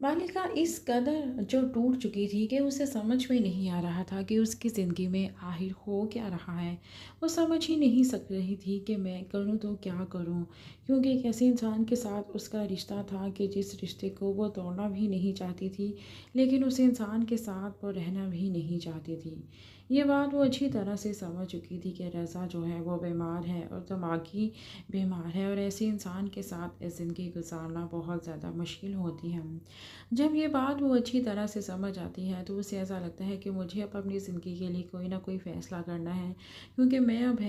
बालिका इस कदर जो टूट चुकी थी कि उसे समझ में नहीं आ रहा था कि उसकी ज़िंदगी में आखिर हो क्या रहा है। वो समझ ही नहीं सक रही थी कि मैं करूँ तो क्या करूँ, क्योंकि एक ऐसे इंसान के साथ उसका रिश्ता था कि जिस रिश्ते को वो तोड़ना भी नहीं चाहती थी, लेकिन उस इंसान के साथ वो रहना भी नहीं चाहती थी। ये बात वो अच्छी तरह से समझ चुकी थी कि रज़ा जो है वो बीमार है और दिमागी बीमार है, और ऐसे इंसान के साथ ज़िंदगी गुजारना बहुत ज़्यादा मुश्किल होती है। जब ये बात वो अच्छी तरह से समझ आती है तो उसे ऐसा लगता है कि मुझे अब अपनी ज़िंदगी के लिए कोई ना कोई फ़ैसला करना है, क्योंकि मैं अब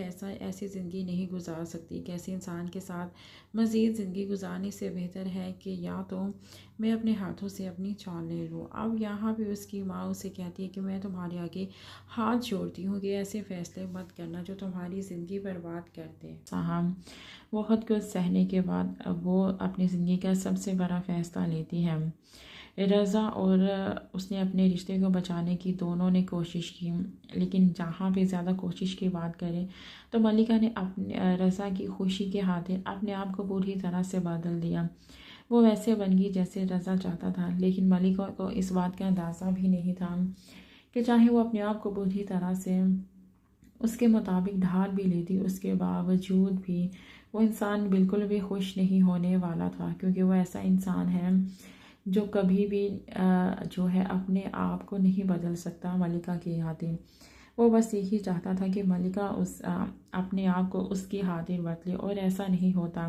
ऐसी ज़िंदगी नहीं गुजार सकती। कैसे इंसान के साथ मज़ीद ज़िंदगी गुजारने से बेहतर है कि या तो मैं अपने हाथों से अपनी जान ले लूँ। अब यहाँ पे उसकी माँ उसे कहती है कि मैं तुम्हारे आगे हाथ जोड़ती हूँ कि ऐसे फ़ैसले मत करना जो तुम्हारी ज़िंदगी बर्बाद कर दें। साहब बहुत कुछ सहने के बाद अब वो अपनी ज़िंदगी का सबसे बड़ा फ़ैसला लेती है। रज़ा और उसने अपने रिश्ते को बचाने की दोनों ने कोशिश की, लेकिन जहाँ पे ज़्यादा कोशिश की बात करें तो मलिका ने अपने रज़ा की खुशी के खातिर अपने आप को पूरी तरह से बदल दिया। वो वैसे बन गई जैसे रज़ा चाहता था, लेकिन मलिका को इस बात का अंदाज़ा भी नहीं था कि चाहे वो अपने आप को पूरी तरह से उसके मुताबिक ढाल भी लेती, उसके बावजूद भी वो इंसान बिल्कुल भी खुश नहीं होने वाला था, क्योंकि वो ऐसा इंसान है जो कभी भी जो है अपने आप को नहीं बदल सकता मलिका की खातिर। वो बस यही चाहता था कि मलिका अपने आप को उसकी खातिर बदले, और ऐसा नहीं होता,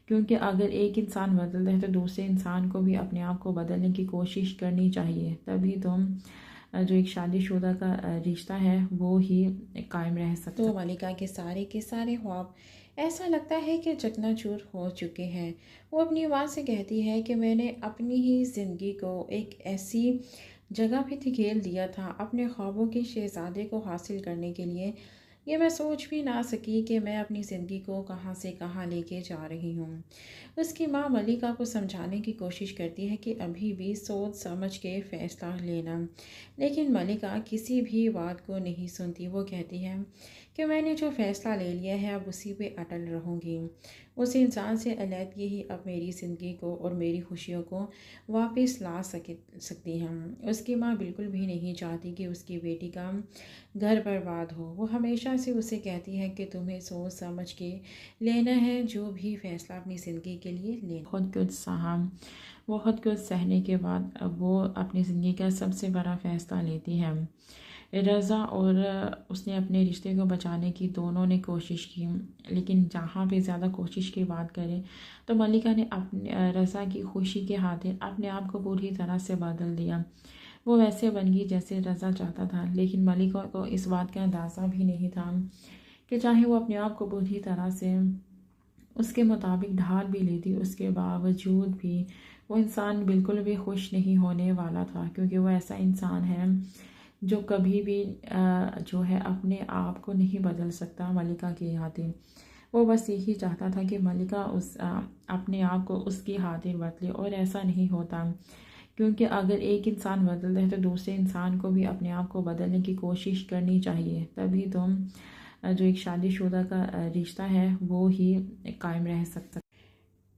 क्योंकि अगर एक इंसान बदलता है तो दूसरे इंसान को भी अपने आप को बदलने की कोशिश करनी चाहिए, तभी तो जो एक शादीशुदा का रिश्ता है वो ही कायम रह सकता। तो मलिका के सारे ख्वाब ऐसा लगता है कि चकनाचूर हो चुके हैं। वो अपनी माँ से कहती है कि मैंने अपनी ही ज़िंदगी को एक ऐसी जगह पे धकेल दिया था अपने ख्वाबों के शहज़ादे को हासिल करने के लिए। ये मैं सोच भी ना सकी कि मैं अपनी ज़िंदगी को कहाँ से कहाँ लेके जा रही हूँ। उसकी माँ मलिका को समझाने की कोशिश करती है कि अभी भी सोच समझ के फ़ैसला लेना, लेकिन मलिका किसी भी बात को नहीं सुनती। वो कहती है कि मैंने जो फ़ैसला ले लिया है अब उसी पे अटल रहूँगी। उस इंसान से अलहदगी ही अब मेरी ज़िंदगी को और मेरी खुशियों को वापस ला सकती हैं। उसकी माँ बिल्कुल भी नहीं चाहती कि उसकी बेटी का घर बर्बाद हो। वो हमेशा से उसे कहती है कि तुम्हें सोच समझ के लेना है जो भी फ़ैसला अपनी ज़िंदगी के लिए लेना। बहुत कुछ सहा, बहुत कुछ सहने के बाद अब वो अपनी ज़िंदगी का सबसे बड़ा फ़ैसला लेती है। रज़ा और उसने अपने रिश्ते को बचाने की दोनों ने कोशिश की, लेकिन जहाँ पे ज़्यादा कोशिश की बात करें तो मलिका ने अपने रज़ा की खुशी के खातिर अपने आप को पूरी तरह से बदल दिया। वो वैसे बन गई जैसे रज़ा चाहता था, लेकिन मलिका को इस बात का अंदाज़ा भी नहीं था कि चाहे वो अपने आप को पूरी तरह से उसके मुताबिक ढाल भी लेती, उसके बावजूद भी वो इंसान बिल्कुल भी खुश नहीं होने वाला था, क्योंकि वो ऐसा इंसान है जो कभी भी जो है अपने आप को नहीं बदल सकता मलिका की खातिर। वो बस यही चाहता था कि मलिका अपने आप को उसकी खातिर बदले, और ऐसा नहीं होता, क्योंकि अगर एक इंसान बदलता है तो दूसरे इंसान को भी अपने आप को बदलने की कोशिश करनी चाहिए, तभी तो जो एक शादीशुदा का रिश्ता है वो ही कायम रह सकता।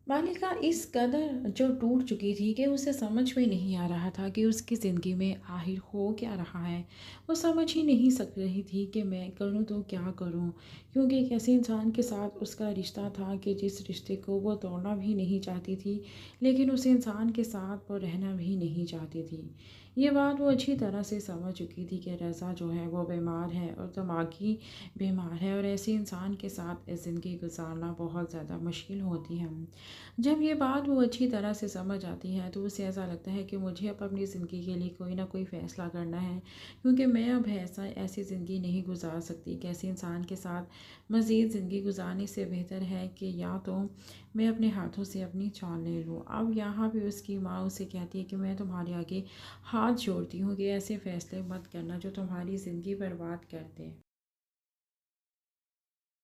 बालिका इस कदर जो टूट चुकी थी कि उसे समझ में नहीं आ रहा था कि उसकी ज़िंदगी में आखिर हो क्या रहा है। वो समझ ही नहीं सक रही थी कि मैं करूँ तो क्या करूँ, क्योंकि एक ऐसे इंसान के साथ उसका रिश्ता था कि जिस रिश्ते को वो तोड़ना भी नहीं चाहती थी, लेकिन उस इंसान के साथ वो रहना भी नहीं चाहती थी। ये बात वो अच्छी तरह से समझ चुकी थी कि रज़ा जो है वो बीमार है और दिमागी बीमार है, और ऐसे इंसान के साथ ज़िंदगी गुजारना बहुत ज़्यादा मुश्किल होती है। जब ये बात वो अच्छी तरह से समझ आती है तो उसे ऐसा लगता है कि मुझे अब अपनी ज़िंदगी के लिए कोई ना कोई फ़ैसला करना है, क्योंकि मैं अब ऐसी ज़िंदगी नहीं गुजार सकती। कैसे इंसान के साथ मज़ीद ज़िंदगी गुजारने से बेहतर है कि या तो मैं अपने हाथों से अपनी जान ले लूँ। अब यहाँ पे उसकी माँ उसे कहती है कि मैं तुम्हारे आगे हाथ जोड़ती हूँ कि ऐसे फ़ैसले मत करना जो तुम्हारी ज़िंदगी बर्बाद कर दें।